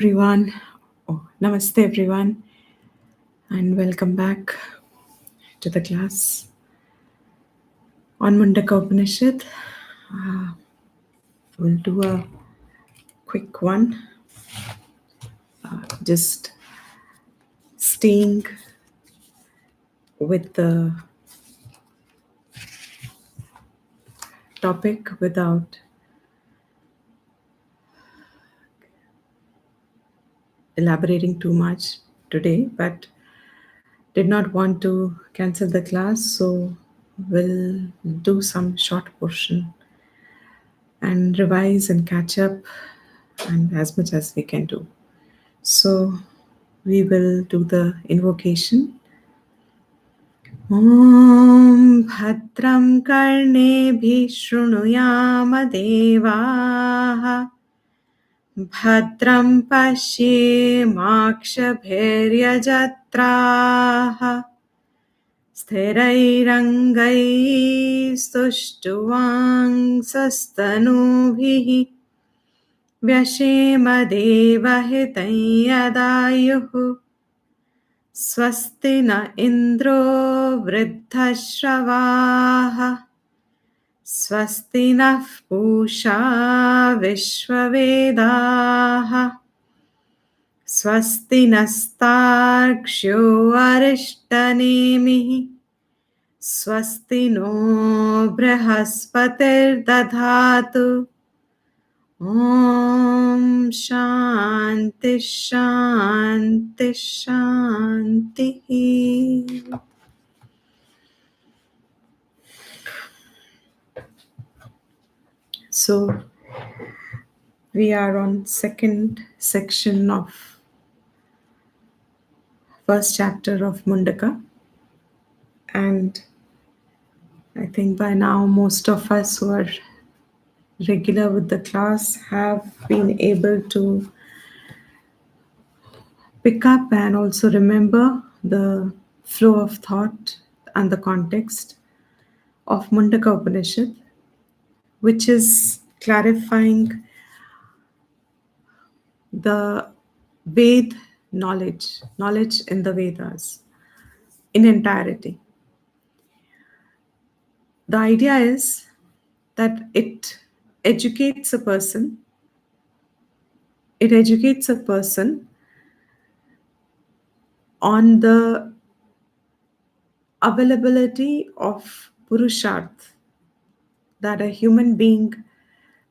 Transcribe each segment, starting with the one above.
Everyone. Namaste everyone, and welcome back to the class on Mundaka Upanishad. We'll do a quick one, just staying with the topic without elaborating too much today, but did not want to cancel the class, so we'll do some short portion and revise and catch up and as much as we can do. So we will do the invocation. ॐ भद्रं कर्णेभिः शृणुयाम देवाः भद्रं पश्येमाक्षभिर्यजत्राः स्थिरैरङ्गैस्तुष्टुवांसस्तनूभिः व्यशेम देवहितं यदायुः स्वस्ति न इन्द्रो वृद्धश्रवाः स्वस्ति नः पूषा विश्ववेदाः स्वस्ति नस्तार्क्ष्यो अरिष्टनेमिः स्वस्ति नो बृहस्पतिर्दधातु ॐ शान्ति शान्ति शान्तिः. So we are on second section of first chapter of Mundaka, and I think by now most of us who are regular with the class have been able to pick up and also remember the flow of thought and the context of Mundaka Upanishad, which is clarifying the Ved knowledge in the Vedas in entirety. The idea is that it educates a person on the availability of Purusharth that a human being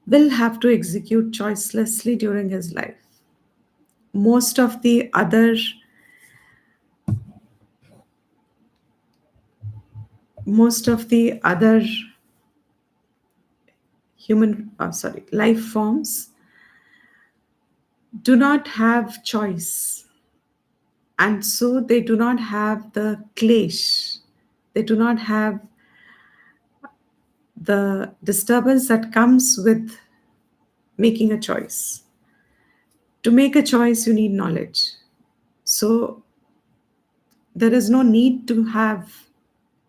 will have to execute choicelessly during his life. Most of the other life forms do not have choice, and so they do not have the klesh, they do not have the disturbance that comes with making a choice. To make a choice, you need knowledge. So there is no need to have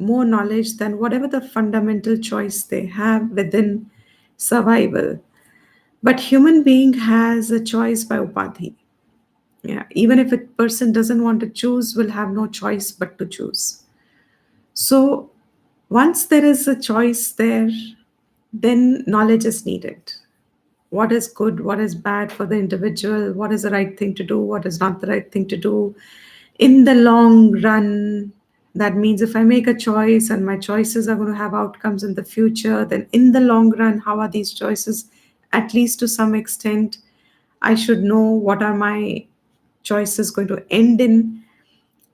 more knowledge than whatever the fundamental choice they have within survival. But human being has a choice by upadhi. Yeah, even if a person doesn't want to choose, will have no choice but to choose. So once there is a choice there, then knowledge is needed. What is good, what is bad for the individual, what is the right thing to do, what is not the right thing to do. In the long run, that means if I make a choice and my choices are going to have outcomes in the future, then in the long run, how are these choices? At least to some extent, I should know what are my choices going to end in.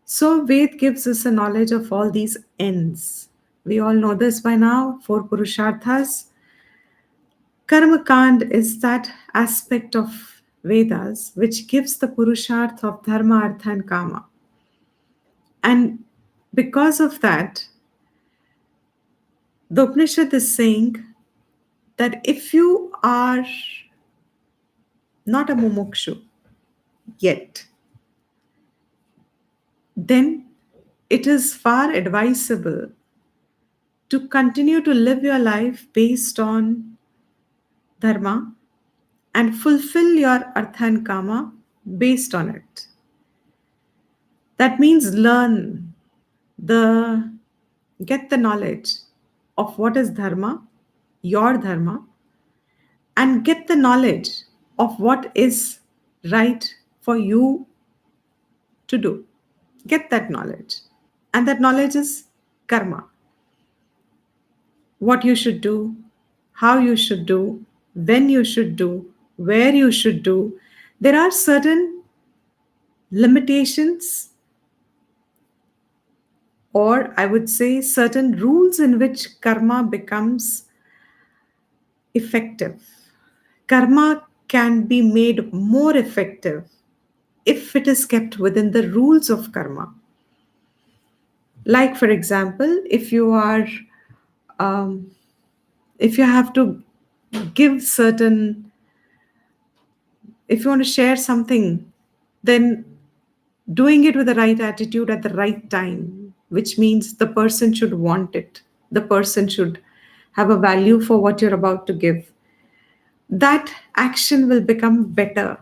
So Ved gives us a knowledge of all these ends. We all know this by now, 4 Purusharthas. Karma Kand is that aspect of Vedas which gives the Purusharth of Dharma, Artha and Kama. And because of that, the Upanishad is saying that if you are not a mumukshu yet, then it is far advisable to continue to live your life based on dharma and fulfill your artha and kama based on it. That means learn the get the knowledge of what is dharma, your dharma, and get the knowledge of what is right for you to do. Get that knowledge. And that knowledge is karma. What you should do, how you should do, when you should do, where you should do. There are certain limitations, or I would say certain rules in which karma becomes effective. Karma can be made more effective if it is kept within the rules of karma. Like, for example, um, if you have to give certain, if you want to share something, then doing it with the right attitude at the right time, which means the person should want it, the person should have a value for what you're about to give. That action will become better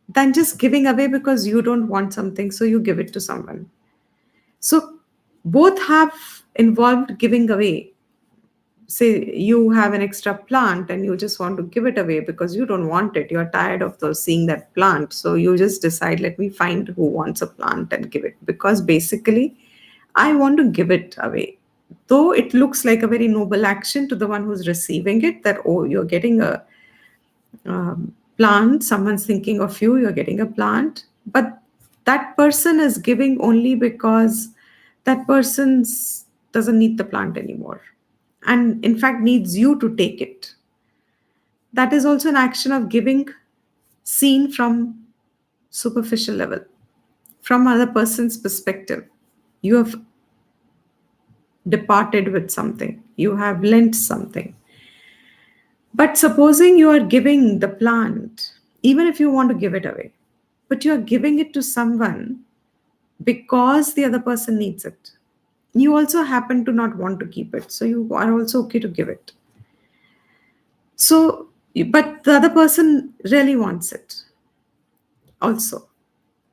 than just giving away because you don't want something, so you give it to someone. So both have involved giving away. Say you have an extra plant and you just want to give it away because you don't want it. You're tired of those seeing that plant. So you just decide, let me find who wants a plant and give it. Because basically, I want to give it away. Though it looks like a very noble action to the one who's receiving it, that, oh, you're getting a plant, someone's thinking of you, you're getting a plant. But that person is giving only because that person doesn't need the plant anymore, and in fact needs you to take it. That is also an action of giving seen from superficial level, from other person's perspective. You have departed with something, you have lent something. But supposing you are giving the plant, even if you want to give it away, but you are giving it to someone because the other person needs it. You also happen to not want to keep it, so you are also okay to give it. So, but the other person really wants it also.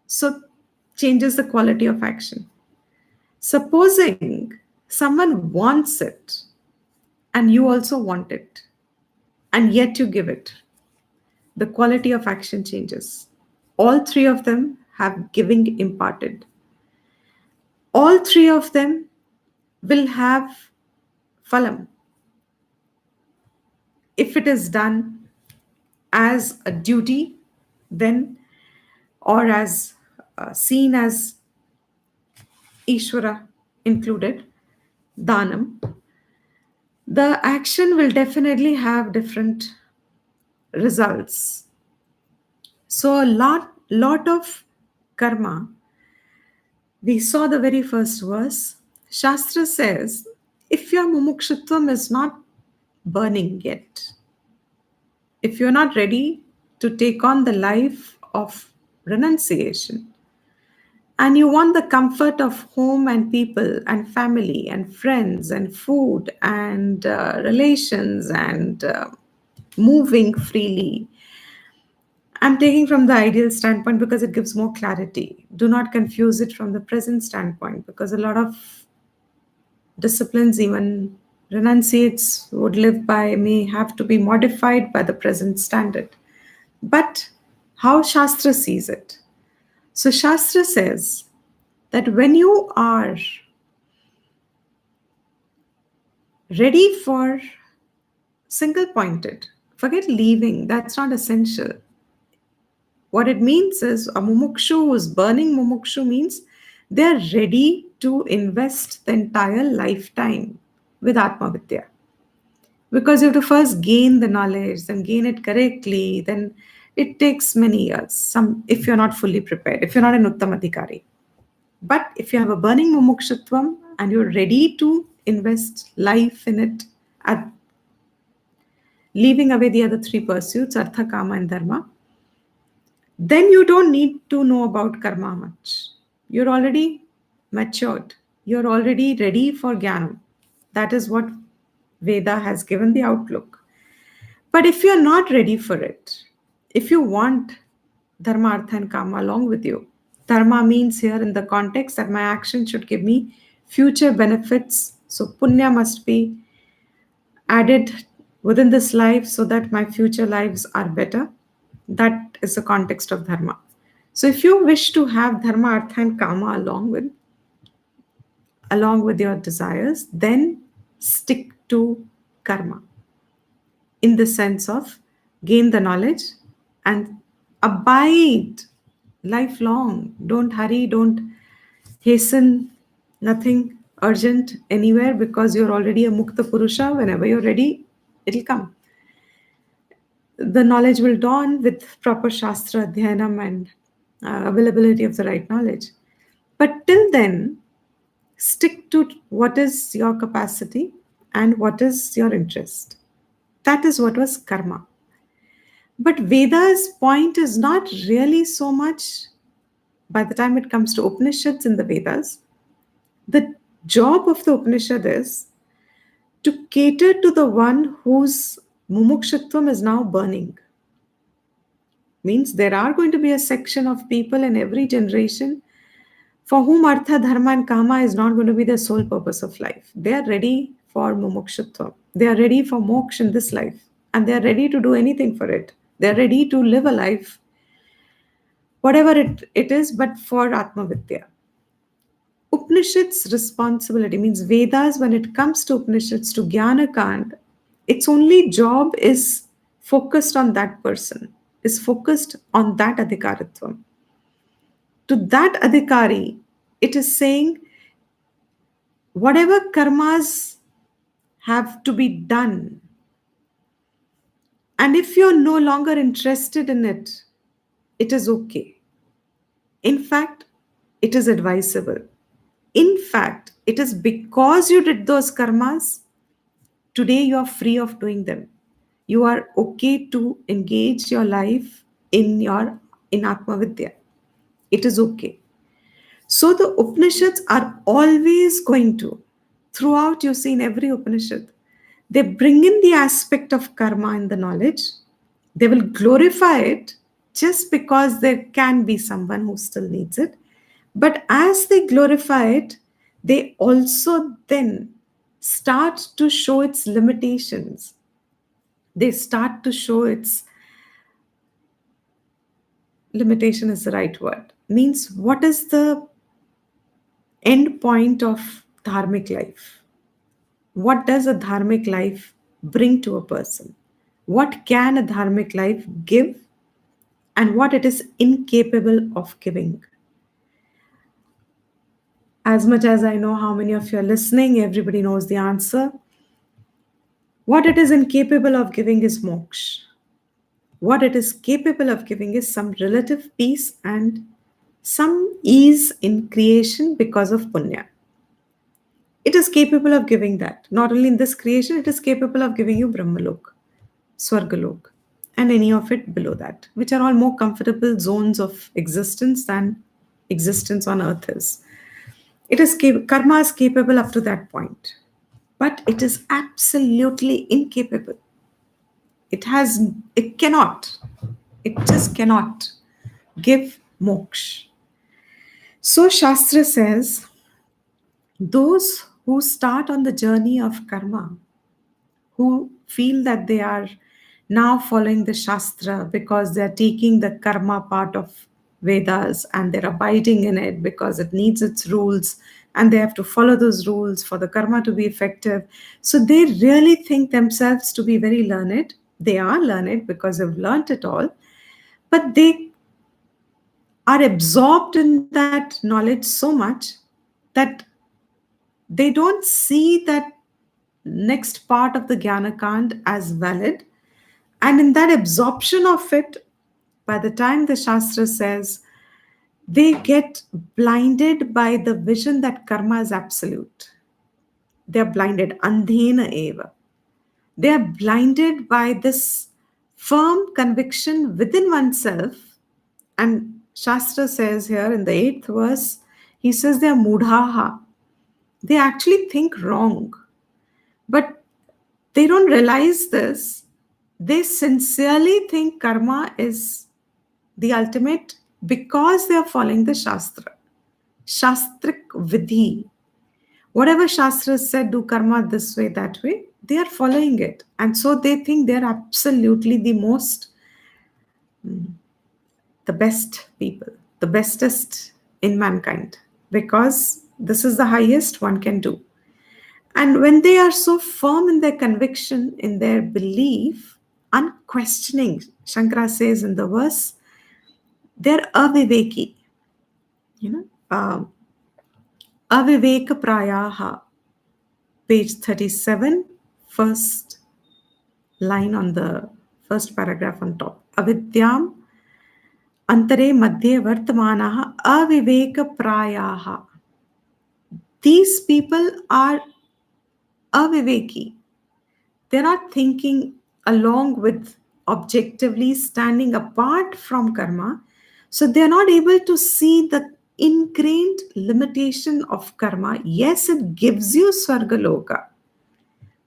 So, changes the quality of action. Supposing someone wants it and you also want it, and yet you give it, the quality of action changes. All three of them have giving imparted. All three of them will have phalam if it is done as a duty, then, or as seen as Ishvara included, Danam, the action will definitely have different results. So a lot of karma, we saw the very first verse. Shastra says, if your mumukshutvam is not burning yet, if you're not ready to take on the life of renunciation, and you want the comfort of home and people and family and friends and food and relations and moving freely. I'm taking from the ideal standpoint because it gives more clarity. Do not confuse it from the present standpoint, because a lot of disciplines, even renunciates, would live by, may have to be modified by the present standard. But how Shastra sees it. So Shastra says that when you are ready for single pointed, forget leaving, that's not essential. What it means is a mumukshu who is burning mumukshu means they're ready to invest the entire lifetime with Atma Vidya. Because you have to first gain the knowledge, then gain it correctly, then it takes many years. Some, if you're not fully prepared, if you're not an Uttamadhikari. But if you have a burning mumukshutvam and you're ready to invest life in it, at leaving away the other three pursuits, artha, kama, and dharma, then you don't need to know about karma much. You're already matured. You're already ready for jnana. That is what Veda has given the outlook. But if you're not ready for it, if you want dharma, artha, and kama along with you. Dharma means here in the context that my action should give me future benefits. So punya must be added within this life so that my future lives are better. That is the context of dharma. So if you wish to have dharma, artha, and kama along with your desires, then stick to karma in the sense of gain the knowledge and abide lifelong. Don't hurry, don't hasten, nothing urgent anywhere because you're already a mukta purusha. Whenever you're ready, it'll come. The knowledge will dawn with proper shastra, dhyanam, and availability of the right knowledge. But till then, stick to what is your capacity and what is your interest. That is what was karma. But Veda's point is not really so much by the time it comes to Upanishads in the Vedas. The job of the Upanishad is to cater to the one whose mumukshutvam is now burning. Means there are going to be a section of people in every generation for whom artha, dharma, and kama is not going to be the sole purpose of life. They are ready for mumukshutva. They are ready for moksha in this life. And they are ready to do anything for it. They are ready to live a life, whatever it is, but for Atma Vidya. Upanishad's responsibility means Vedas, when it comes to Upanishads, to Jnana Kand, its only job is focused on that person, is focused on that adhikaritvam. To that adhikari, it is saying whatever karmas have to be done, and if you're no longer interested in it, it is okay. In fact, it is advisable. In fact, it is because you did those karmas, today you are free of doing them. You are okay to engage your life in Atma Vidya. It is okay. So the Upanishads are always going to, throughout you see in every Upanishad, they bring in the aspect of karma in the knowledge. They will glorify it just because there can be someone who still needs it. But as they glorify it, they also then start to show its limitations. They start to show its limitation is the right word. Means what is the end point of dharmic life? What does a dharmic life bring to a person? What can a dharmic life give and what it is incapable of giving? As much as I know how many of you are listening, everybody knows the answer. What it is incapable of giving is moksha. What it is capable of giving is some relative peace and some ease in creation because of punya. It is capable of giving that. Not only in this creation, it is capable of giving you Brahmalok, Swargalok, and any of it below that, which are all more comfortable zones of existence than existence on earth is. Karma is capable up to that point, but it is absolutely incapable. It cannot, it just cannot give moksha. So Shastra says, those who start on the journey of karma, who feel that they are now following the Shastra because they are taking the karma part of Vedas and they're abiding in it because it needs its rules and they have to follow those rules for the karma to be effective. So they really think themselves to be very learned. They are learned because they've learnt it all, but they are absorbed in that knowledge so much that they don't see that next part of the Jnana Kand as valid. And in that absorption of it, by the time the Shastra says, they get blinded by the vision that karma is absolute. They are blinded, andhena eva. They are blinded by this firm conviction within oneself. And Shastra says here in the 8th verse, he says they are mudhaha. They actually think wrong. But they don't realize this. They sincerely think karma is the ultimate, because they are following the Shastra. Shastrik Vidhi. Whatever Shastra said, do karma this way, that way, they are following it. And so they think they're absolutely the most, the best people, the bestest in mankind, because this is the highest one can do. And when they are so firm in their conviction, in their belief, unquestioning, Shankara says in the verse, they're aviveki, you know, aviveka prayaha, page 37, first line on the first paragraph on top. Avidyam antare madhye vartamanaha aviveka prayaha. These people are aviveki. They're not thinking along with, objectively standing apart from karma. So they're not able to see the ingrained limitation of karma. Yes, it gives you Swargaloka,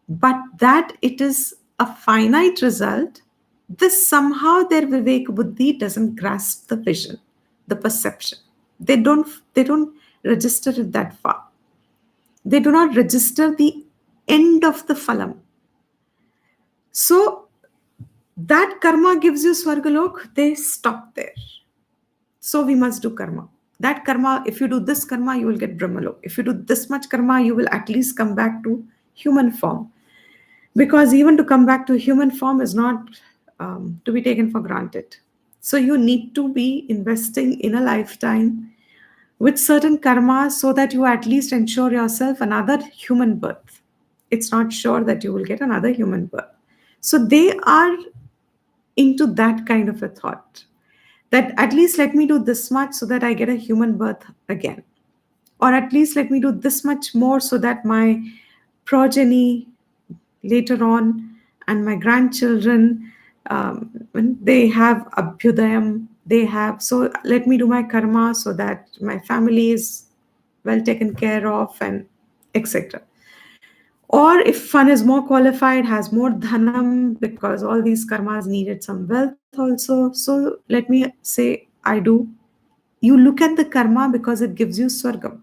but that it is a finite result. This somehow their Vivek Buddhi doesn't grasp the vision, the perception. They don't register it that far. They do not register the end of the phalam. So that karma gives you Swargalok, they stop there. So we must do karma. That karma, if you do this karma, you will get Brahmalok. If you do this much karma, you will at least come back to human form. Because even to come back to human form is not to be taken for granted. So you need to be investing in a lifetime with certain karma so that you at least ensure yourself another human birth. It's not sure that you will get another human birth. So they are into that kind of a thought, that at least let me do this much so that I get a human birth again. Or at least let me do this much more so that my progeny later on and my grandchildren, when they have abhyudayam, they have, so let me do my karma so that my family is well taken care of, and etc. Or if one is more qualified, has more dhanam, because all these karmas needed some wealth also. So let me say, I do. You look at the karma because it gives you swargam.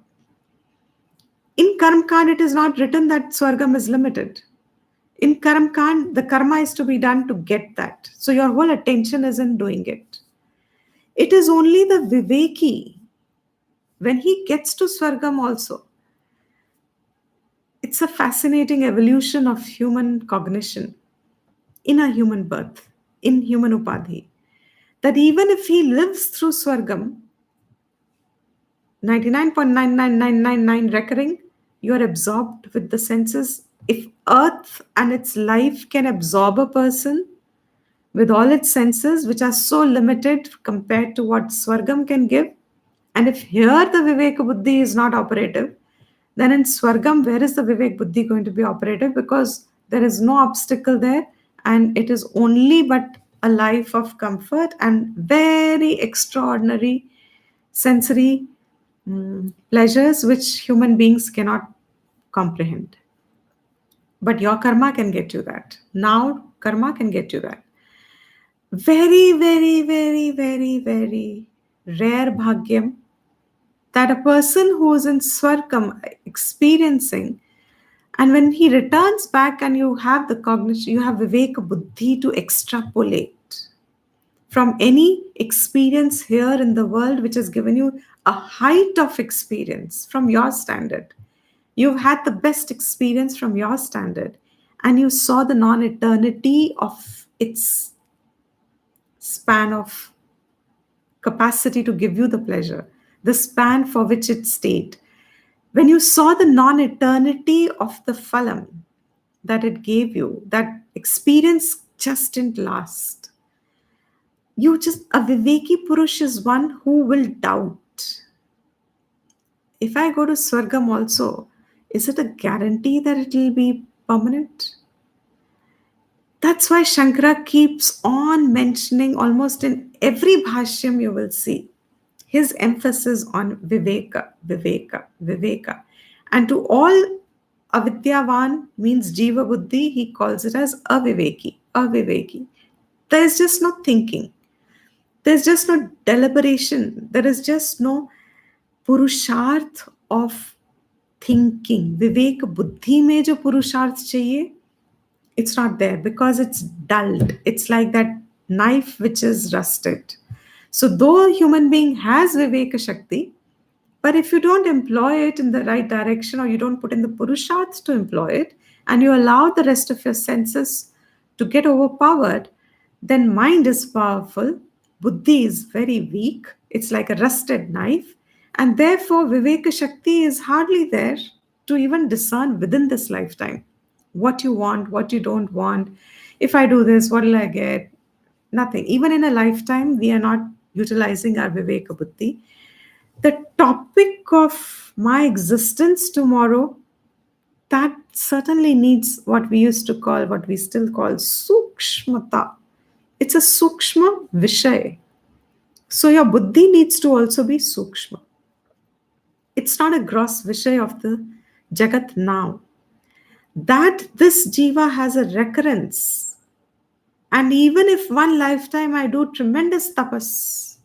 In Karm Kand, it is not written that swargam is limited. In Karm Kand, the karma is to be done to get that. So your whole attention is in doing it. It is only the Viveki, when he gets to swargam also. It's a fascinating evolution of human cognition in a human birth, in human upadhi. That even if he lives through Swargam, 99.99999 recurring, you are absorbed with the senses. If earth and its life can absorb a person with all its senses, which are so limited compared to what Swargam can give, and if here the Vivek Buddhi is not operative, then in Swargam, where is the Vivek Buddhi going to be operative? Because there is no obstacle there, and it is only but a life of comfort and very extraordinary sensory pleasures which human beings cannot comprehend. But your karma can get you that. Now, karma can get you that. Very, very, very, very, very rare bhagyam that a person who is in Swargam experiencing, and when he returns back and you have the cognition, you have Viveka Buddhi to extrapolate from any experience here in the world which has given you a height of experience from your standard. You've had the best experience from your standard, and you saw the non eternity of its span of capacity to give you the pleasure, the span for which it stayed. When you saw the non eternity of the phalam that it gave you, that experience just didn't last. You just, a Viveki Purush is one who will doubt. If I go to Swargam also, is it a guarantee that it will be permanent? That's why Shankara keeps on mentioning, almost in every bhashyam you will see, his emphasis on Viveka, Viveka, Viveka. And to all avidyavan means Jeeva Buddhi, he calls it as aviveki, aviveki. There is just no thinking. There's just no deliberation. There is just no पुरुषार्थ of thinking. विवेक बुद्धि में जो पुरुषार्थ चाहिए, it's not there because it's dulled. It's like that knife which is rusted. So though a human being has viveka shakti, but if you don't employ it in the right direction, or you don't put in the purusharth to employ it, and you allow the rest of your senses to get overpowered, then mind is powerful, buddhi is very weak, it's like a rusted knife, and therefore Viveka Shakti is hardly there to even discern within this lifetime what you want, what you don't want. If I do this, what will I get? Nothing. Even in a lifetime, we are not utilizing our Viveka Buddhi. The topic of my existence tomorrow, that certainly needs what we used to call, what we still call sukshmata. It's a sukshma vishay. So your buddhi needs to also be sukshma. It's not a gross vishay of the jagat now. That this jiva has a recurrence. And even if one lifetime I do tremendous tapas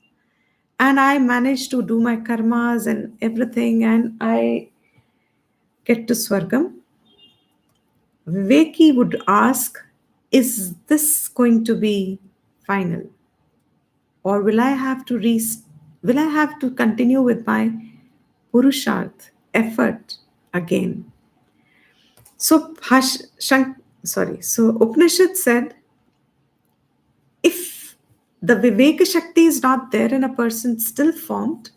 and I manage to do my karmas and everything and I get to Swargam, Viveki would ask, is this going to be final? Or will I have to continue with my Purusharth, effort again? So so Upanishad said, if the Viveka Shakti is not there in a person still formed,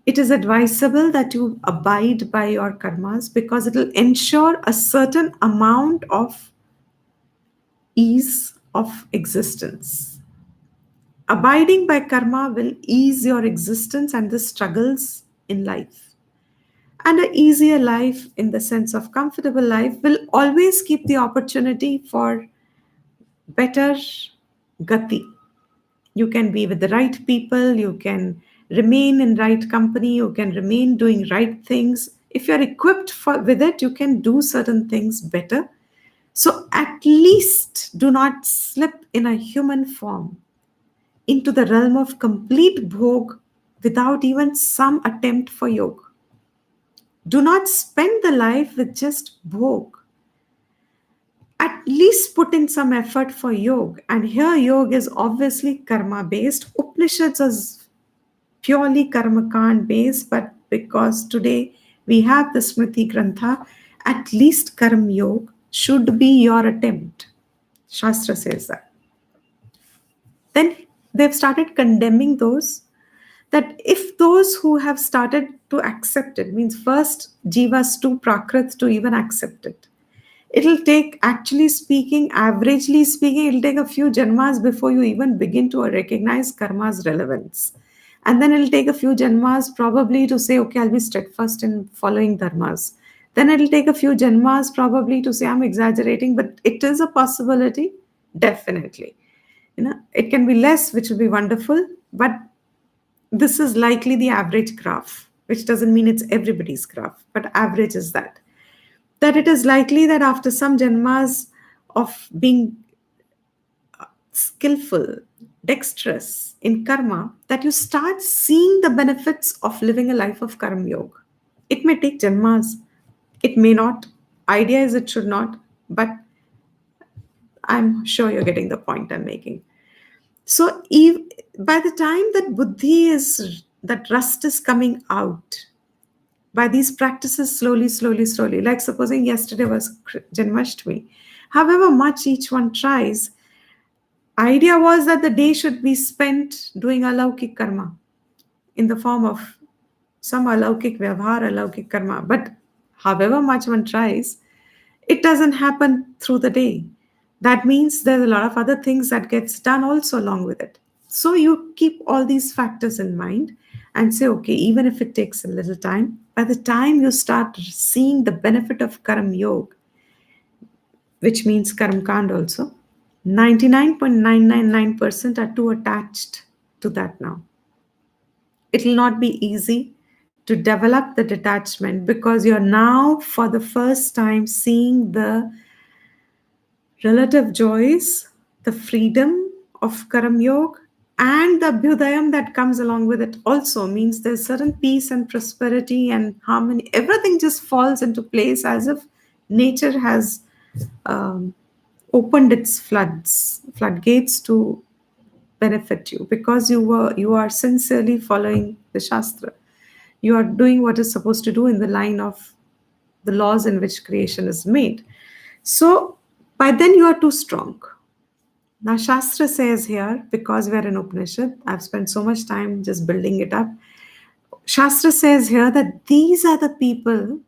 it is advisable that you abide by your karmas because it will ensure a certain amount of ease of existence. Abiding by karma will ease your existence and the struggles in life. And an easier life, in the sense of comfortable life, will always keep the opportunity for better gati. You can be with the right people, you can remain in right company, you can remain doing right things. If you're equipped with it, you can do certain things better. So at least do not slip in a human form into the realm of complete bhog without even some attempt for yoga. Do not spend the life with just bhog. At least put in some effort for yoga. And here yoga is obviously karma based. Upanishads is purely karma kand based, but because today we have the Smriti Grantha, at least karma yoga should be your attempt. Shastra says that. Then they've started condemning those, that if those who have started to accept it, means first jivas to prakrit to even accept it, it'll take, actually speaking, averagely speaking, it'll take a few janmas before you even begin to recognize karma's relevance. And then it'll take a few janmas probably to say, okay, I'll be steadfast in following dharmas. Then it'll take a few janmas probably to say, I'm exaggerating, but it is a possibility, definitely. It can be less, which will be wonderful, but this is likely the average graph, which doesn't mean it's everybody's graph, but average is that it is likely that after some janmas of being skillful, dexterous in karma, that you start seeing the benefits of living a life of karma yoga. It may take janmas, it may not. Idea is it should not, but I'm sure you're getting the point I'm making. So by the time that buddhi that rust is coming out, by these practices slowly, like supposing yesterday was Janmashtami, however much each one tries, idea was that the day should be spent doing alaukik karma in the form of some alaukik vyavhar, alaukik karma. But however much one tries, it doesn't happen through the day. That means there's a lot of other things that gets done also along with it. So you keep all these factors in mind and say, okay, even if it takes a little time, by the time you start seeing the benefit of Karam Yoga, which means Karam Kand also, 99.999% are too attached to that now. It will not be easy to develop the detachment because you're now for the first time seeing the relative joys, the freedom of Karam Yoga, And the abhyudayam that comes along with it also means there's certain peace and prosperity and harmony. Everything just falls into place as if nature has um, opened its floodgates to benefit you, because you are sincerely following the shastra. You are doing what is supposed to do in the line of the laws in which creation is made. So by then you are too strong. Now shastra says here, because we are in Upanishad, I've spent so much time just building it up. Shastra says here that these are the people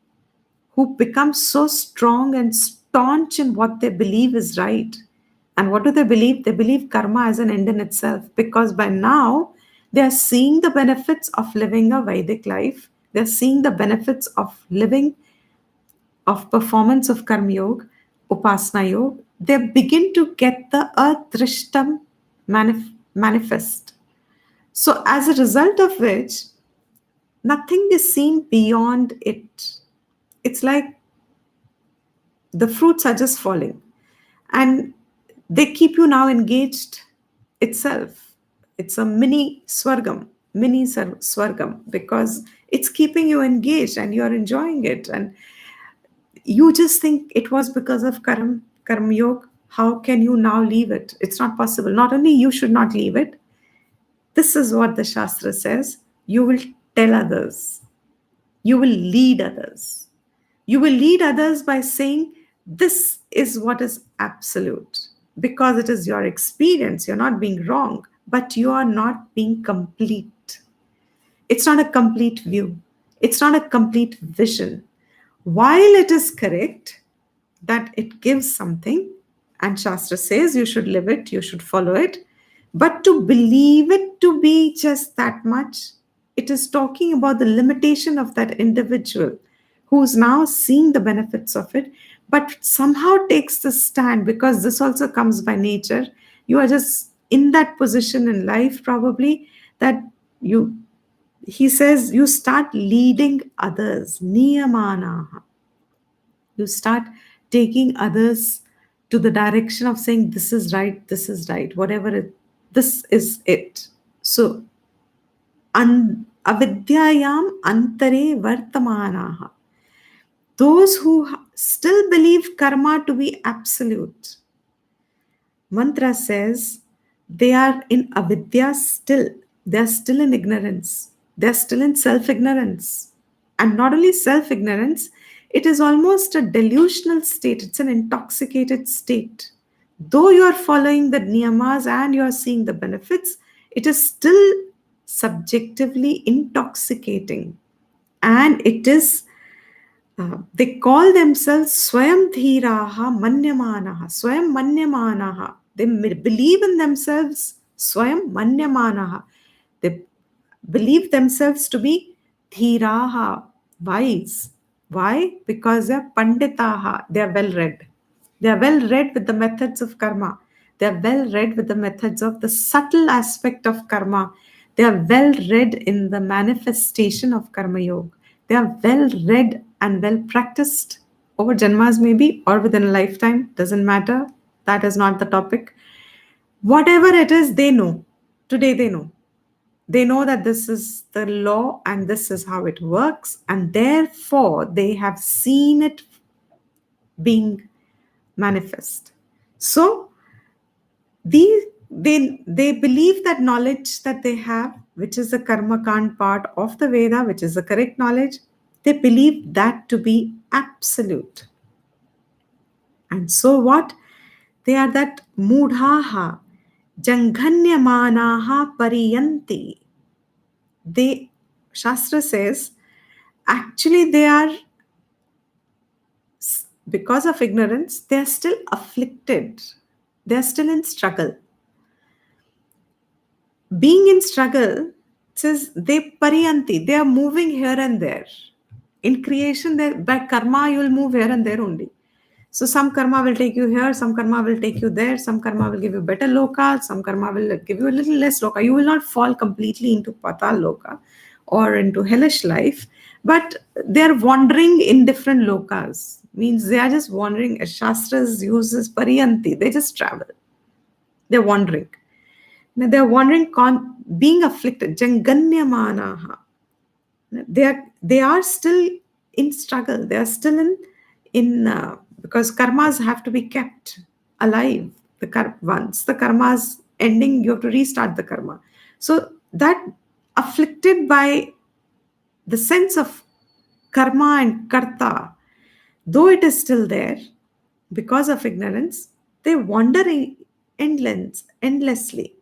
who become so strong and staunch in what they believe is right. And what do they believe? They believe karma as an end in itself, because by now they are seeing the benefits of living a Vedic life. They're seeing the benefits of living, of performance of karma yoga, upasana yoga. They begin to get the adrishtam manifest. So as a result of which, nothing is seen beyond it. It's like the fruits are just falling, and they keep you now engaged itself. It's a mini swargam, swargam, because it's keeping you engaged and you're enjoying it. And you just think it was because of karma yoga. How can you now leave it? It's not possible. Not only you should not leave it, this is what the shastra says: you will tell others, you will lead others. You will lead others by saying, this is what is absolute. Because it is your experience, you're not being wrong, but you are not being complete. It's not a complete view, it's not a complete vision. While it is correct that it gives something, and Shastra says you should live it, you should follow it, but to believe it to be just that much, it is talking about the limitation of that individual who's now seeing the benefits of it, but somehow takes the stand, because this also comes by nature. You are just in that position in life, probably, that you, he says, you start leading others, niyamanaha. You start taking others to the direction of saying, this is right, whatever it, this is it. So, avidyayam antare vartamanaha. Those who still believe karma to be absolute. Mantra says they are in avidya still. They are still in ignorance. They are still in self ignorance. And not only self ignorance, it is almost a delusional state. It's an intoxicated state. Though you are following the niyamas and you are seeing the benefits, it is still subjectively intoxicating. And it is they call themselves Swayam Dhiraha Manyamanaha. Swayam Manyamanaha. They believe in themselves Swayam Manyamanaha. They believe themselves to be Dhiraha, wise. Why? Because they are Panditaha. They are well read. They are well read with the methods of karma. They are well read with the methods of the subtle aspect of karma. They are well read in the manifestation of karma yoga. They are well read and well practiced over janmas, maybe, or within a lifetime. Doesn't matter. That is not the topic. Whatever it is, they know. Today they know. They know that this is the law and this is how it works, and therefore they have seen it being manifest. So they believe that knowledge that they have, which is the karma kand part of the Veda, which is the correct knowledge, they believe that to be absolute. And so what? They are that mudhaha, janghanyamanaha pariyanti. They, Shastra says, actually they are, because of ignorance, they are still afflicted. They are still in struggle. Being in struggle, says they pariyanti, they are moving here and there. In creation, by karma, you will move here and there only. So some karma will take you here, some karma will take you there, some karma will give you better loka, some karma will give you a little less loka. You will not fall completely into patal loka or into hellish life, but they are wandering in different lokas. Means they are just wandering. As Shastras uses pariyanti, they just travel. They're wandering. They're wandering, being afflicted. Janganyamanaha. They are still in struggle. They are still in because karmas have to be kept alive. Once the karma's ending, you have to restart the karma. So that afflicted by the sense of karma and karta, though it is still there, because of ignorance, they wander endlessly.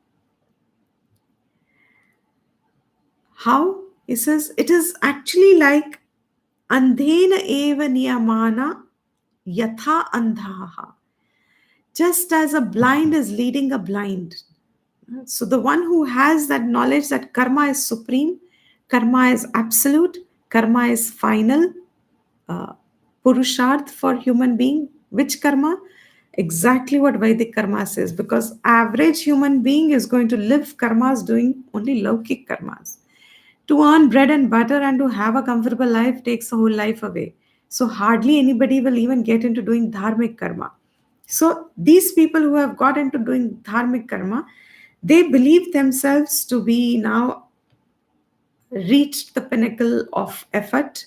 How? He says it is actually like andhena eva niyamana yatha andhaha. Just as a blind is leading a blind. So the one who has that knowledge that karma is supreme, karma is absolute, karma is final, uh, purusharth for human being. Which karma? Exactly what Vedic karma says, because average human being is going to live karmas doing only laukik karmas. To earn bread and butter and to have a comfortable life takes a whole life away. So hardly anybody will even get into doing dharmic karma. So these people who have got into doing dharmic karma, they believe themselves to be now reached the pinnacle of effort.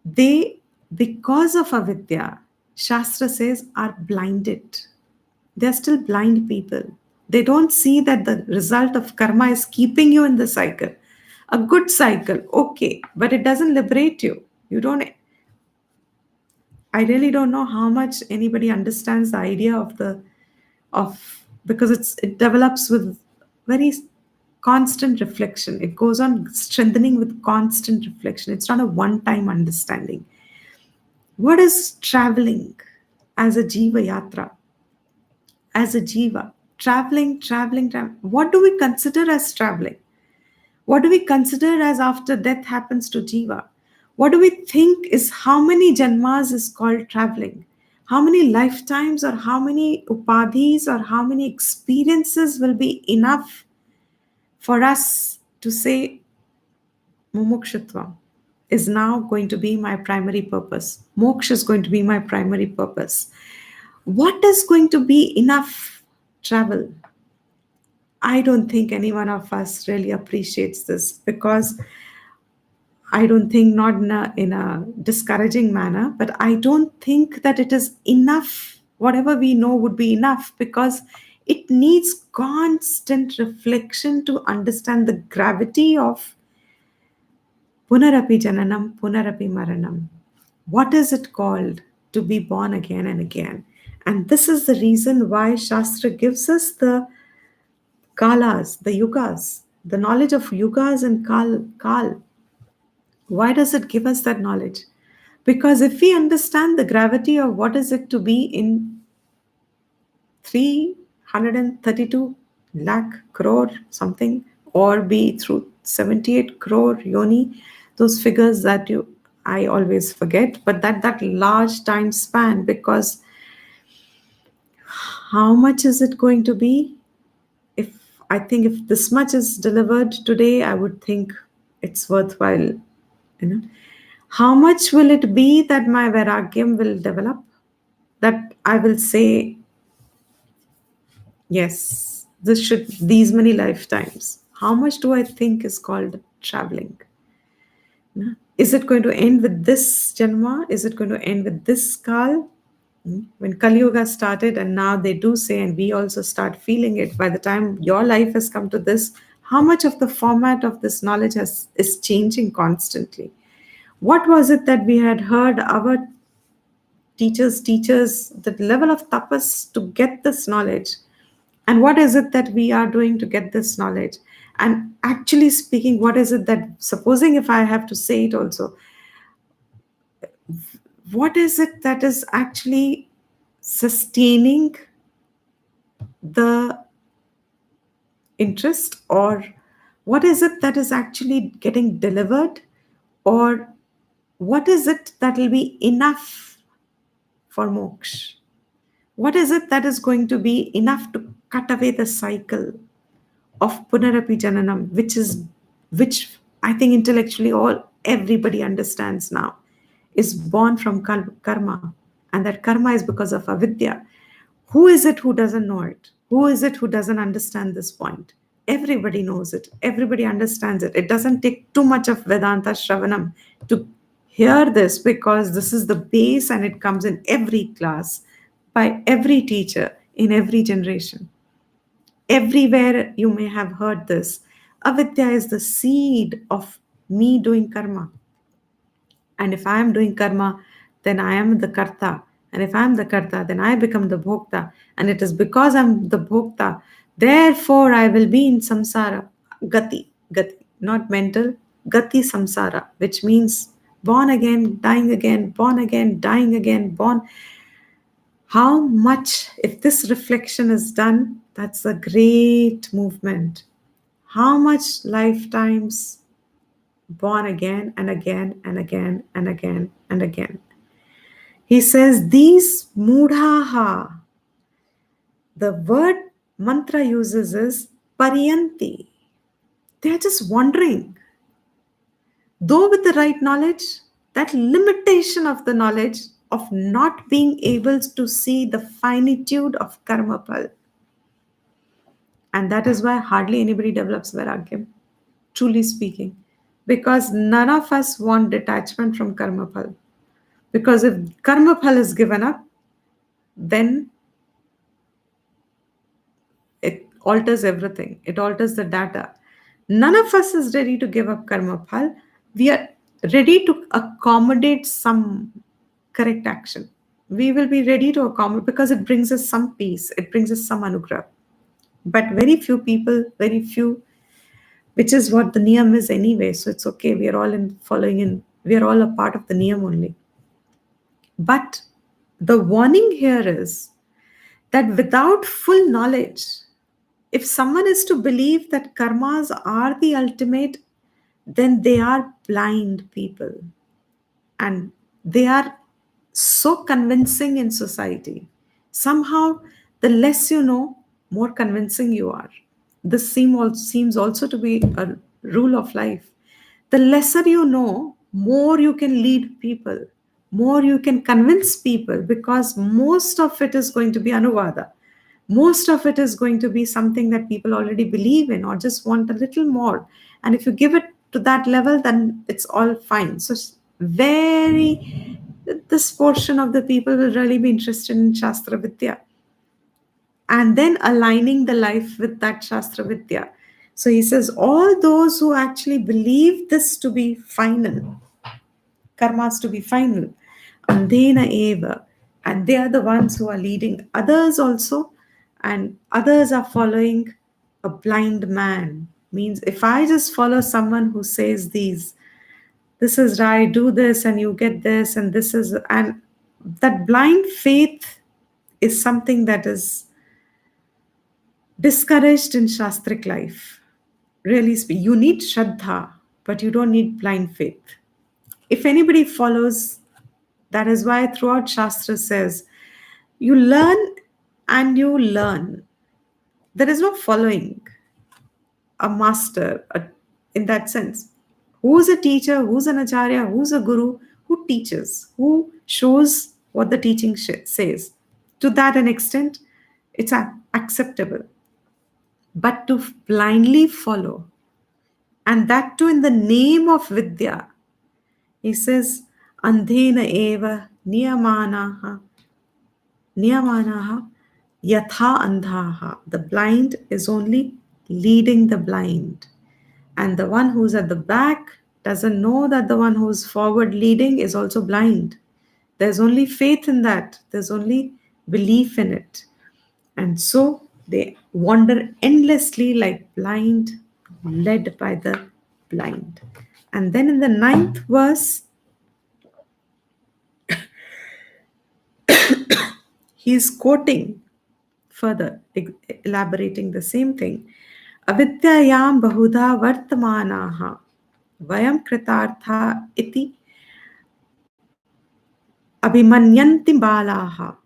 They, because of avidya, Shastra says, are blinded. They're still blind people. They don't see that the result of karma is keeping you in the cycle. A good cycle, okay, but it doesn't liberate you. You don't. I really don't know how much anybody understands the idea of because it develops with very constant reflection. It goes on strengthening with constant reflection. It's not a one-time understanding. What is traveling as a Jeeva Yatra? As a Jeeva, traveling. What do we consider as traveling? What do we consider as after death happens to Jiva? What do we think is how many janmas is called traveling? How many lifetimes or how many upadhis or how many experiences will be enough for us to say mumukshutva is now going to be my primary purpose. Moksha is going to be my primary purpose. What is going to be enough travel? I don't think any one of us really appreciates this, because I don't think, not in a discouraging manner, but I don't think that it is enough. Whatever we know would be enough, because it needs constant reflection to understand the gravity of punarapi jananam, punarapi maranam. What is it called to be born again and again? And this is the reason why Shastra gives us the kalas, the yugas, the knowledge of yugas and kal. Why does it give us that knowledge? Because if we understand the gravity of what is it to be in 332 lakh crore something, or be through 78 crore yoni, those figures that I always forget, but that large time span, because how much is it going to be? If I think if this much is delivered today, I would think it's worthwhile. How much will it be that my vairagyam will develop? That I will say, yes, these many lifetimes. How much do I think is called traveling? Is it going to end with this janma? Is it going to end with this kal? When Kali Yuga started, and now they do say, and we also start feeling it, by the time your life has come to this, how much of the format of this knowledge is changing constantly? What was it that we had heard our teachers, the level of tapas to get this knowledge? And what is it that we are doing to get this knowledge? And actually speaking, what is it that, supposing if I have to say it also, what is it that is actually sustaining the interest, or what is it that is actually getting delivered, or what is it that will be enough for moksha? What is it that is going to be enough to cut away the cycle of punarapi jananam, which I think intellectually everybody understands now, is born from karma, and that karma is because of avidya. Who is it who doesn't know it? Who is it who doesn't understand this point? Everybody knows it. Everybody understands it. It doesn't take too much of Vedanta Shravanam to hear this, because this is the base and it comes in every class by every teacher in every generation. Everywhere you may have heard this. Avidya is the seed of me doing karma. And if I am doing karma, then I am the karta. And if I am the karta, then I become the bhokta. And it is because I'm the bhokta, therefore I will be in samsara. Gati, not mental, gati samsara, which means born again, dying again, born again, dying again, born. How much, if this reflection is done, that's a great movement. How much lifetimes born again and again and again and again and again. He says, these mudhaha, the word mantra uses is pariyanti. They are just wandering. Though with the right knowledge, that limitation of the knowledge of not being able to see the finitude of karma pal. And that is why hardly anybody develops vairagya, truly speaking. Because none of us want detachment from karma pal. Because if karma phal is given up, then it alters everything. It alters the data. None of us is ready to give up karma phal. We are ready to accommodate some correct action. We will be ready to accommodate because it brings us some peace. It brings us some anugrah. But very few people, very few, which is what the niyam is anyway. So it's okay. We are all in following in. We are all a part of the niyam only. But the warning here is that without full knowledge, if someone is to believe that karmas are the ultimate, then they are blind people. And they are so convincing in society. Somehow, the less you know, more convincing you are. This seems also to be a rule of life. The lesser you know, more you can lead people, more you can convince people, because most of it is going to be anuvada. Most of it is going to be something that people already believe in or just want a little more. And if you give it to that level, then it's all fine. So, this portion of the people will really be interested in Shastra Vidya and then aligning the life with that Shastra Vidya. So he says, all those who actually believe this to be final, karmas to be final, andena eva, and they are the ones who are leading others also, and others are following a blind man. Means if I just follow someone who says these, this is right, do this and you get this, and this is, and that blind faith is something that is discouraged in Shastric life. Really, you need Shraddha, but you don't need blind faith. If anybody follows, that is why throughout Shastra says, you learn and you learn. There is no following a master in that sense. Who's a teacher? Who's an acharya? Who's a guru? Who teaches? Who shows what the teaching says? To that an extent, it's acceptable. But to blindly follow, and that too in the name of Vidya, he says, Andhena eva niyamanaha yatha andhaha. The blind is only leading the blind. And the one who's at the back doesn't know that the one who's forward leading is also blind. There's only faith in that, there's only belief in it. And so they wander endlessly like blind, led by the blind. And then in the 9th verse, he is quoting further, elaborating the same thing. Avidyayam bahudha vartamanaha vayam kritartha iti abhimanyanti balaha.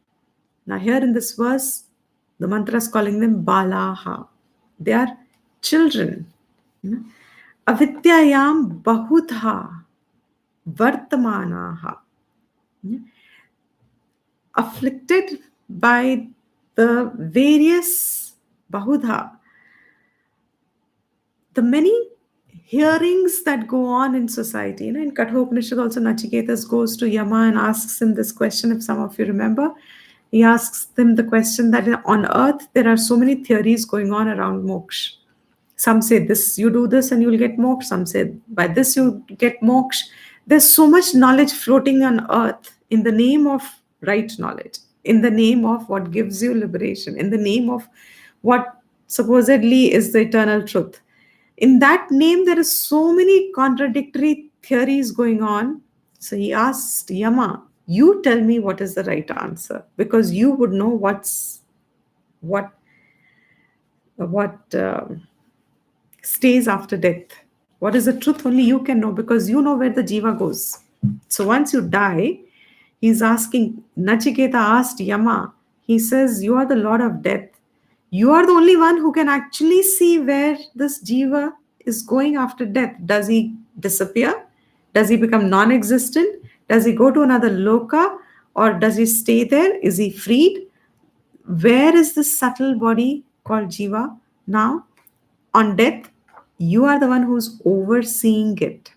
Now here in this verse, the mantra is calling them balaha. They are children. Avidyayam bahudha vartamanaha. Afflicted by the various Bahudha, the many hearings that go on in society. In Kathopanishad also Nachiketas goes to Yama and asks him this question, if some of you remember. He asks them the question that on earth there are so many theories going on around moksha. Some say this, you do this and you'll get moksha. Some say by this you get moksha. There's so much knowledge floating on earth in the name of right knowledge, in the name of what gives you liberation, in the name of what supposedly is the eternal truth. In that name, there are so many contradictory theories going on. So he asked Yama, you tell me what is the right answer, because you would know what stays after death. What is the truth? Only you can know, because you know where the Jeeva goes. So once you die, he's asking, Nachiketa asked Yama, he says, you are the Lord of death. You are the only one who can actually see where this Jeeva is going after death. Does he disappear? Does he become non existent? Does he go to another loka? Or does he stay there? Is he freed? Where is this subtle body called Jiva now? On death, you are the one who's overseeing it.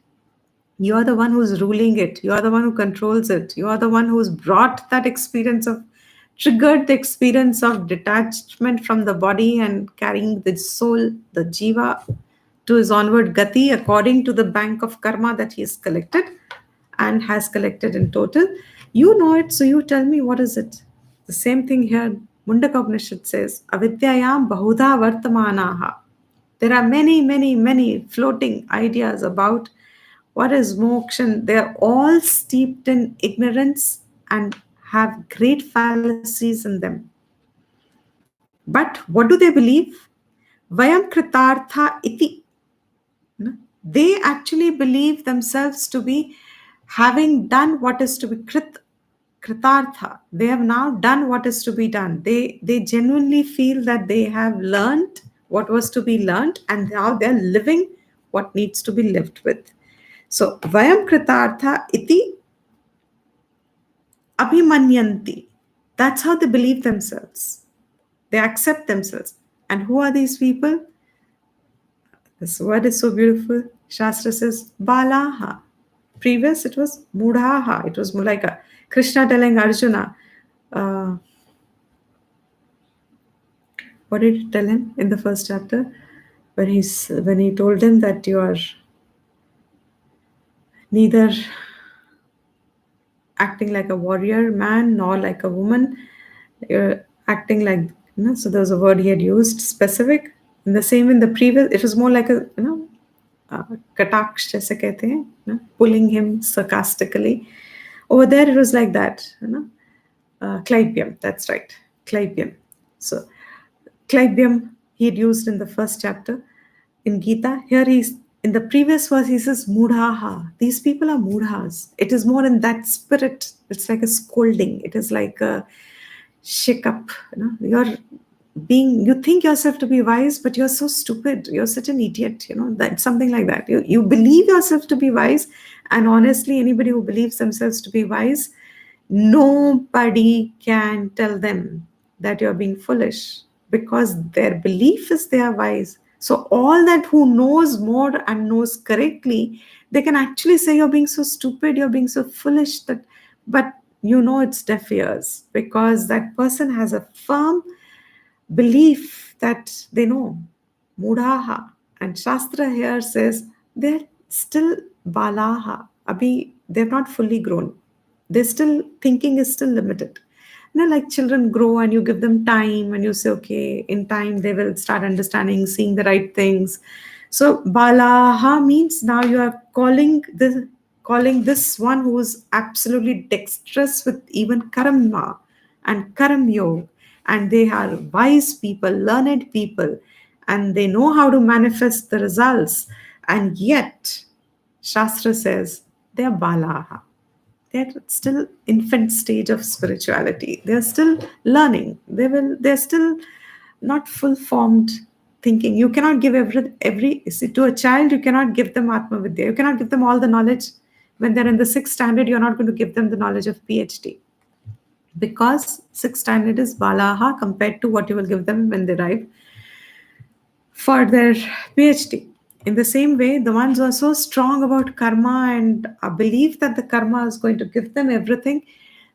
You are the one who's ruling it. You are the one who controls it. You are the one who's brought that experience of, triggered the experience of detachment from the body and carrying the soul, the Jiva, to his onward gati according to the bank of karma that he has collected and has collected in total. You know it, so you tell me what is it. The same thing here, Mundaka Upanishad says, Avidyayam bahudha vartamanaha. There are many, many, many floating ideas about what is moksha, and they're all steeped in ignorance and have great fallacies in them. But what do they believe? Vayam kritartha iti. They actually believe themselves to be having done what is to be kritartha. They have now done what is to be done. They genuinely feel that they have learned what was to be learned, and now they're living what needs to be lived with. So, Vayam Kritartha iti abhimanyanti. That's how they believe themselves. They accept themselves. And who are these people? This word is so beautiful. Shastra says Balaha. Previous it was Mudhaha. It was like Krishna telling Arjuna. What did he tell him in the first chapter? When he told him that you are neither acting like a warrior man nor like a woman, you're acting like, so there was a word he had used specific. In the same, in the previous, it was more like a, kataksh jaise kehte hain, pulling him sarcastically. Over there it was like that, Klaibyam, that's right, Klaibyam. So Klaibyam he had used in the first chapter in Gita. Here he's in the previous verse he says mudhaha. These people are mudhas. It is more in that spirit. It's like a scolding. It is like a shake up. You think yourself to be wise, but you're so stupid. You're such an idiot. That's something like that. You believe yourself to be wise, and honestly, anybody who believes themselves to be wise, nobody can tell them that you're being foolish, because their belief is they are wise. So all that who knows more and knows correctly, they can actually say you're being so stupid, you're being so foolish, but it's deaf ears, because that person has a firm belief that they know. Mudhaha. And Shastra here says they're still balaha. They're not fully grown. They're still, thinking is still limited. Like children grow and you give them time and you say, okay, in time they will start understanding, seeing the right things. So balaha means now you are calling this one who is absolutely dexterous with even karma and karam yoga, and they are wise people, learned people, and they know how to manifest the results. And yet, Shastra says they are balaha. They're still infant stage of spirituality. They're still learning. They're still not full formed thinking. You cannot give see, to a child, you cannot give them Atma Vidya. You cannot give them all the knowledge. When they're in the 6th standard, you're not going to give them the knowledge of PhD. Because 6th standard is balaha compared to what you will give them when they arrive for their PhD. In the same way, the ones who are so strong about karma and believe that the karma is going to give them everything,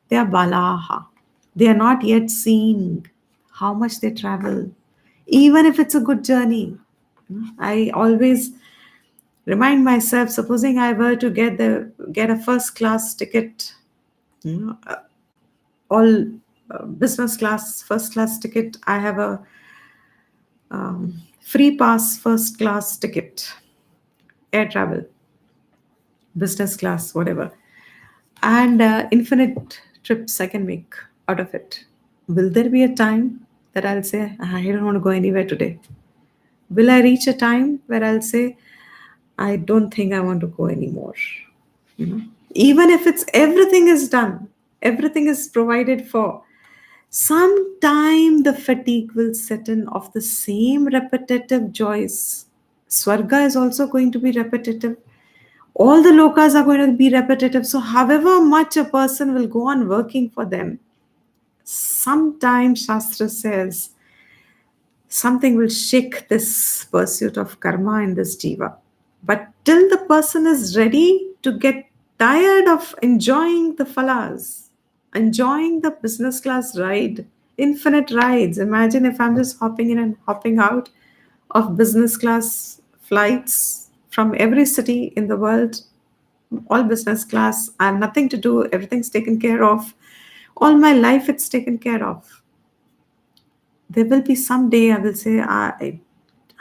they are balaha. They are not yet seeing how much they travel, even if it's a good journey. I always remind myself, supposing I were to get a first class ticket, you know, all business class, first class ticket. I have a free pass first class ticket, air travel, business class, whatever, and infinite trips I can make out of it. Will there be a time that I'll say, I don't want to go anywhere today? Will I reach a time where I'll say, I don't think I want to go anymore? You know, even if it's everything is done, everything is provided for, sometime the fatigue will set in of the same repetitive joys. Swarga is also going to be repetitive. All the lokas are going to be repetitive. So, however much a person will go on working for them, sometime Shastra says something will shake this pursuit of karma in this jiva. But till the person is ready to get tired of enjoying the phalas, enjoying the business class ride, infinite rides. Imagine if I'm just hopping in and hopping out of business class flights from every city in the world, all business class. I have nothing to do, everything's taken care of. All my life, it's taken care of. There will be some day I will say, I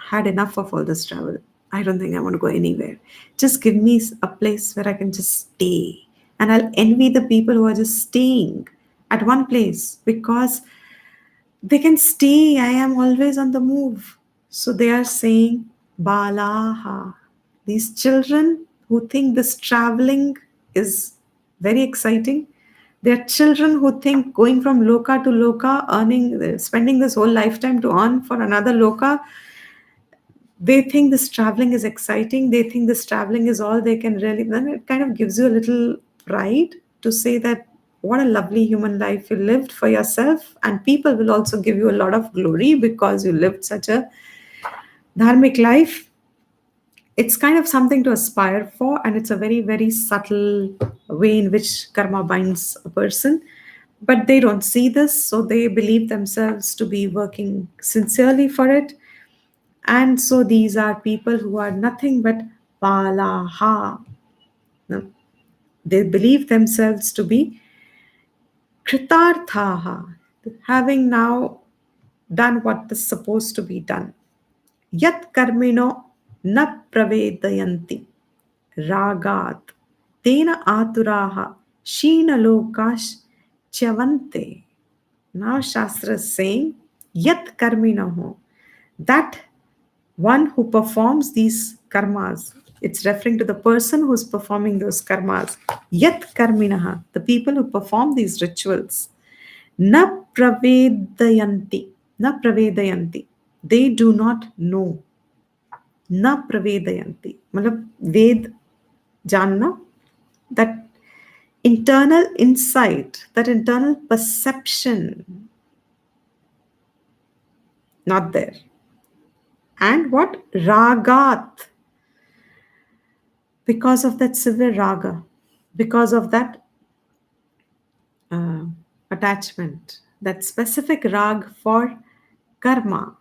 had enough of all this travel. I don't think I want to go anywhere. Just give me a place where I can just stay. And I'll envy the people who are just staying at one place because they can stay. I am always on the move. So they are saying, Balaha. These children who think this traveling is very exciting. They are children who think going from loka to loka, earning, spending this whole lifetime to earn for another loka. They think this traveling is exciting. They think this traveling is all they can really. Then it kind of gives you a little pride to say that what a lovely human life you lived for yourself, and people will also give you a lot of glory because you lived such a dharmic life. It's kind of something to aspire for, and it's a very, very subtle way in which karma binds a person. But they don't see this, so they believe themselves to be working sincerely for it. And so these are people who are nothing but palaha. No, they believe themselves to be kritarthaha, having now done what is supposed to be done. Yat karmino na pravedayanti ragat tena aturaha sheena lokash chavante. Now Shastra is saying, Yat karminaho, that one who performs these karmas. It's referring to the person who's performing those karmas. Yat karminaha, the people who perform these rituals. Na pravedayanti. Na pravedayanti. They do not know. Na pravedayanti. Matlab, ved janna, that internal insight, that internal perception, not there. And what? Ragat. Because of that severe raga, because of that uh, attachment, that specific rag for karma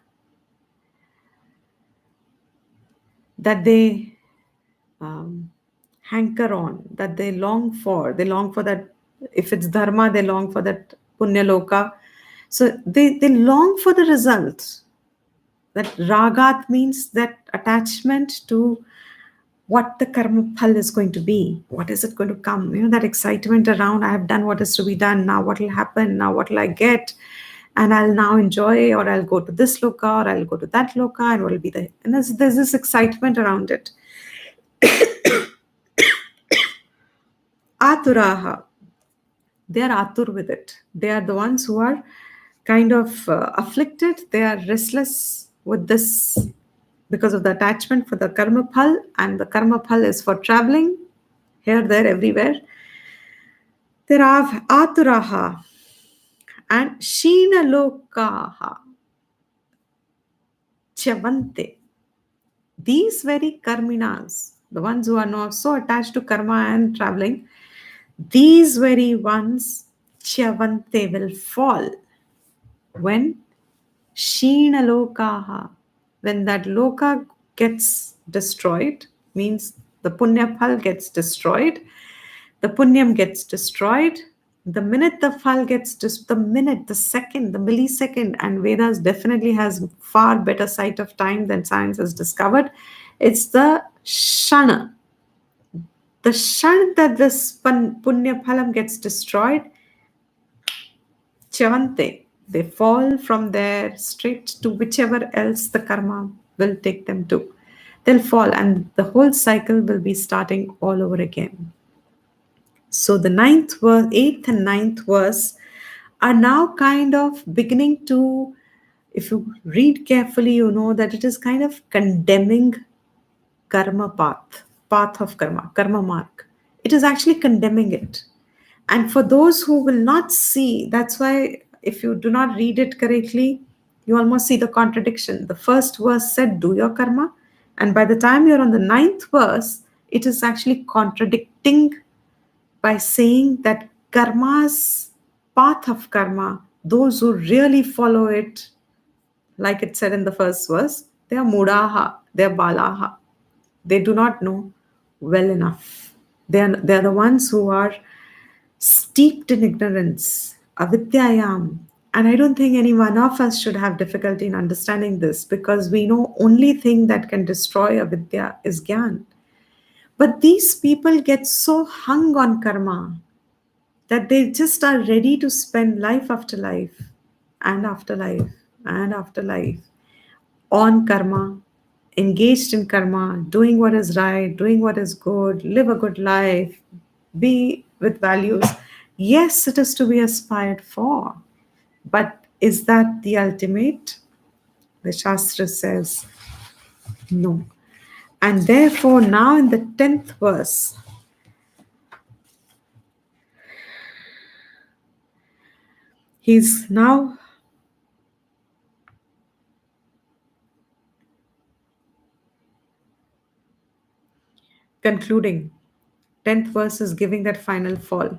that they hanker on, that they long for. They long for that. If it's dharma, they long for that punya loka. So they long for the result. That ragat means that attachment to what the karma phal is going to be. What is it going to come? You know, that excitement around, I have done what is to be done. Now what will happen? Now what will I get? And I'll now enjoy, or I'll go to this loka, or I'll go to that loka, and what will be the. And there's this excitement around it. Aturaha. They are atur with it. They are the ones who are kind of afflicted. They are restless with this because of the attachment for the karma phal, and the karma phal is for traveling here, there, everywhere. There are aturaha and sheena lokaha. Chavante. These very karminas, the ones who are not so attached to karma and traveling, these very ones, Chavante, will fall when Sheena Lokaha, when that loka gets destroyed, means the punya phal gets destroyed, the punyam gets destroyed. The minute the phal gets the minute, the second, the millisecond, and Vedas definitely has far better sight of time than science has discovered. It's the shana. The shan that this punya phalam gets destroyed, Chavante. They fall from there straight to whichever else the karma will take them to. They'll fall, and the whole cycle will be starting all over again. So the ninth verse, eighth and ninth verse are now kind of beginning to, if you read carefully, you know that it is kind of condemning karma path, path of karma, karma mark. It is actually condemning it. And for those who will not see, that's why if you do not read it correctly, you almost see the contradiction. The first verse said, do your karma. And by the time you're on the ninth verse, it is actually contradicting by saying that karma's path of karma, those who really follow it, like it said in the first verse, they are mudaha, they are balaha. They do not know well enough. They are the ones who are steeped in ignorance, avidyayam. And I don't think any one of us should have difficulty in understanding this because we know only thing that can destroy avidya is gyan. But these people get so hung on karma that they just are ready to spend life after life and after life and after life on karma, engaged in karma, doing what is right, doing what is good, live a good life, be with values. Yes, it is to be aspired for, but is that the ultimate? The Shastra says no. And therefore, now in the 10th verse, he's now concluding. 10th verse is giving that final fall.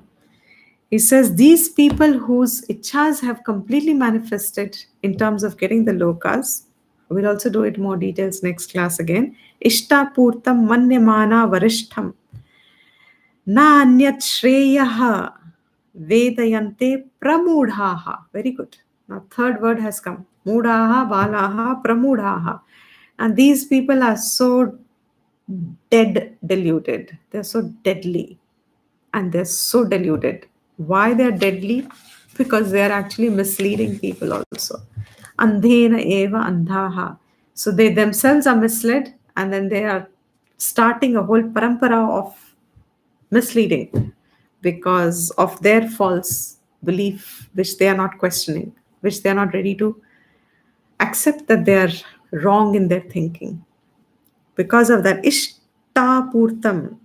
He says, these people whose ichhas have completely manifested in terms of getting the lokas, we'll also do it more details next class again. Ishta purtam manyamana varishtham na anyat shreyaha vedayante pramudhaha. Very good. Now third word has come. Mudaha, balaha, pramudhaha. And these people are so dead deluded. They're so deadly and they're so deluded. Why they're deadly? Because they're actually misleading people also. Andhena eva andhaha. So they themselves are misled and then they are starting a whole parampara of misleading because of their false belief, which they are not questioning, which they are not ready to accept that they are wrong in their thinking. Because of that, ishtapurtam,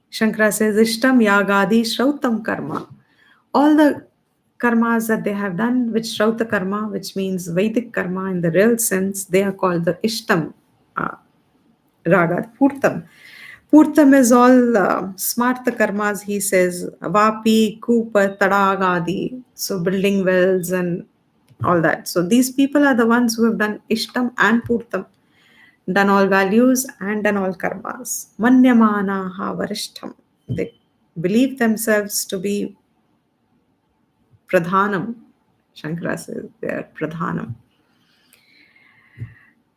Shankara says, Ishtam Yagadi Shrautam Karma. All the karmas that they have done, which Shrauta Karma, which means Vedic Karma in the real sense, they are called the Ishtam Raga, Purtam. Purtam is all smarta karmas, he says, Vapi, Kupa, Tadagadi, so building wells and all that. So these people are the ones who have done Ishtam and Purtam, done all values and done all karmas. Manyamanaha varishtham. They believe themselves to be pradhanam. Shankara says they are pradhanam.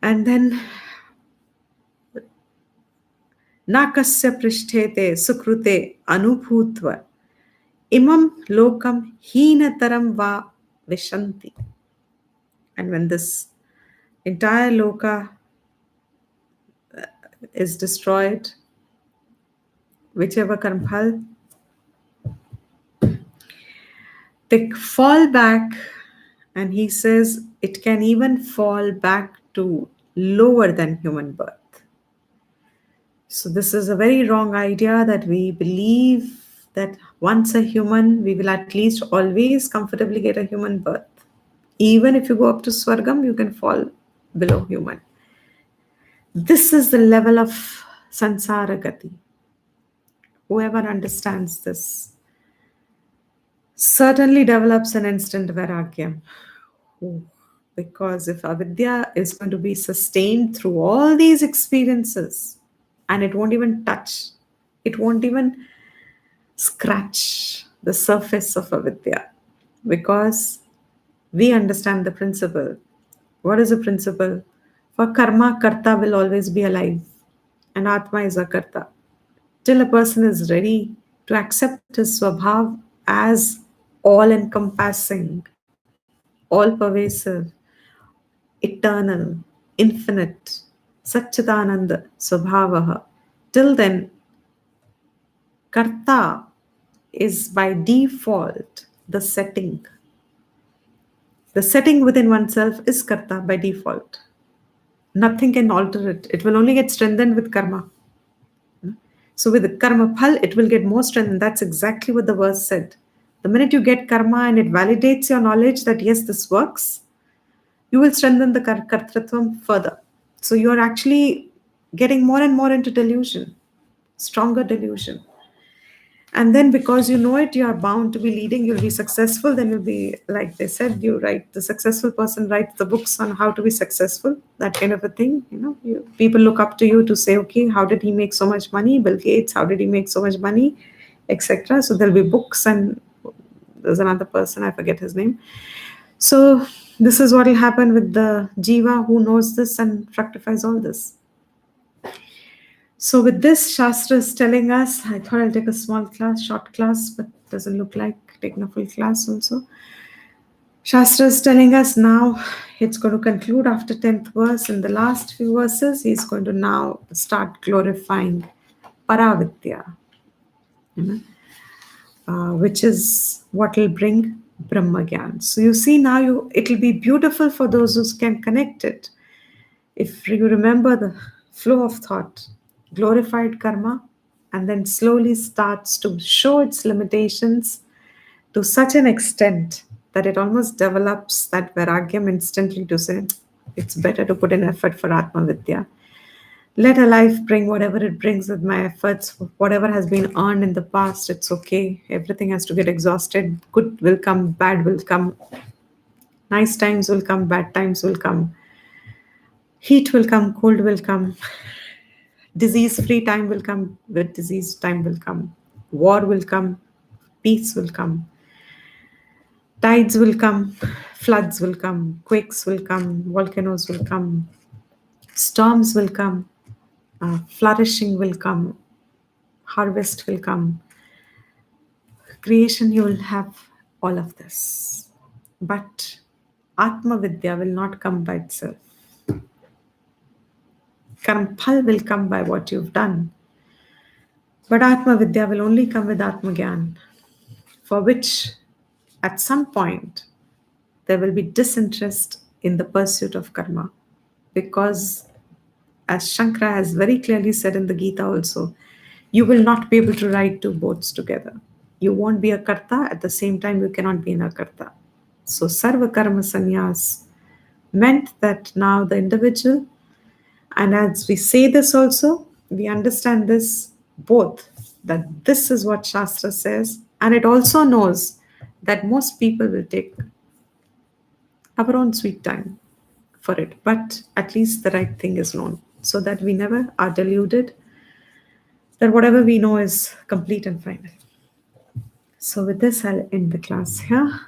And then nakasya prishthete sukrute anubhutva imam lokam heenataram va vishanti. And when this entire loka is destroyed, whichever karmphal, they fall back, and he says it can even fall back to lower than human birth. So, this is a very wrong idea that we believe that once a human, we will at least always comfortably get a human birth. Even if you go up to Swargam, you can fall below human. This is the level of sansara gati. Whoever understands this certainly develops an instant vairagya. Oh, because if avidya is going to be sustained through all these experiences, and it won't even touch, it won't even scratch the surface of avidya, because we understand the principle. What is the principle? For karma, karta will always be alive, and atma is a karta. Till a person is ready to accept his swabhav as all encompassing, all pervasive, eternal, infinite, Satchidananda Swabhavaha. Till then, Karta is by default the setting. The setting within oneself is Karta by default. Nothing can alter it. It will only get strengthened with karma. So with the karma phal, it will get more strengthened. That's exactly what the verse said. The minute you get karma and it validates your knowledge that yes, this works, you will strengthen the kartritvam further. So you are actually getting more and more into delusion, stronger delusion. And then because you know it, you are bound to be leading, you'll be successful, then you'll be, like they said, you write, the successful person writes the books on how to be successful, that kind of a thing. People look up to you to say, okay, how did he make so much money? Bill Gates, how did he make so much money? Etc. So there'll be books, and there's another person, I forget his name. So this is what will happen with the Jeeva who knows this and fructifies all this. So with this, Shastra is telling us, I thought I'll take a small class, short class, but doesn't look like taking a full class also. Shastra is telling us now it's going to conclude after 10th verse. In the last few verses, he's going to now start glorifying Paravidya, which is what will bring Brahmagyan. So you see now, it'll be beautiful for those who can connect it. If you remember the flow of thought, glorified karma, and then slowly starts to show its limitations to such an extent that it almost develops that vairagyam instantly to say, it's better to put in effort for Atma Vidya. Let a life bring whatever it brings with my efforts, whatever has been earned in the past, it's okay. Everything has to get exhausted. Good will come, bad will come. Nice times will come, bad times will come. Heat will come, cold will come. Disease-free time will come, with disease time will come. War will come, peace will come. Tides will come, floods will come, quakes will come, volcanoes will come, storms will come, flourishing will come, harvest will come. Creation, you will have all of this. But Atma Vidya will not come by itself. Karmphal will come by what you've done. But Atma Vidya will only come with Atma Gyan, for which at some point there will be disinterest in the pursuit of karma. Because as Shankara has very clearly said in the Gita also, you will not be able to ride two boats together. You won't be a karta, at the same time you cannot be an akarta. So sarva karma sannyas meant that now the individual, and as we say this also, we understand this both, that this is what Shastra says, and it also knows that most people will take our own sweet time for it, but at least the right thing is known, so that we never are deluded that whatever we know is complete and final. So with this, I'll end the class here.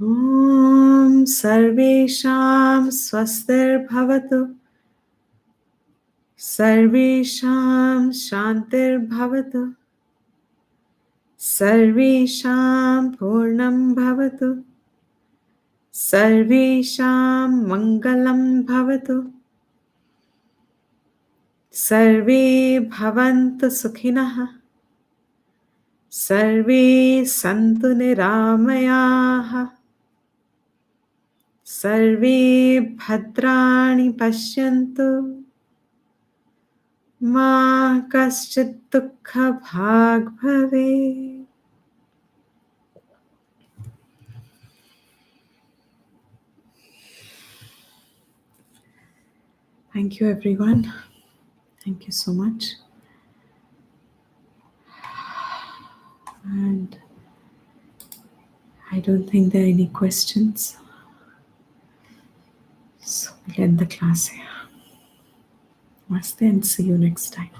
Om Sarvesham Swastir Bhavatu Sarvesham Shantir Bhavatu Sarvesham Purnam Bhavatu Sarvesham Mangalam Bhavatu Sarve Bhavantu Sukhinah Sarve Santu Niramayaha सर्वे भद्राणि पश्यन्तु मा कश्चित् दुःखभाग् भवेत्. Thank you, everyone. Thank you so much. And I don't think there are any questions. So we'll end the class here. Namaste and see you next time.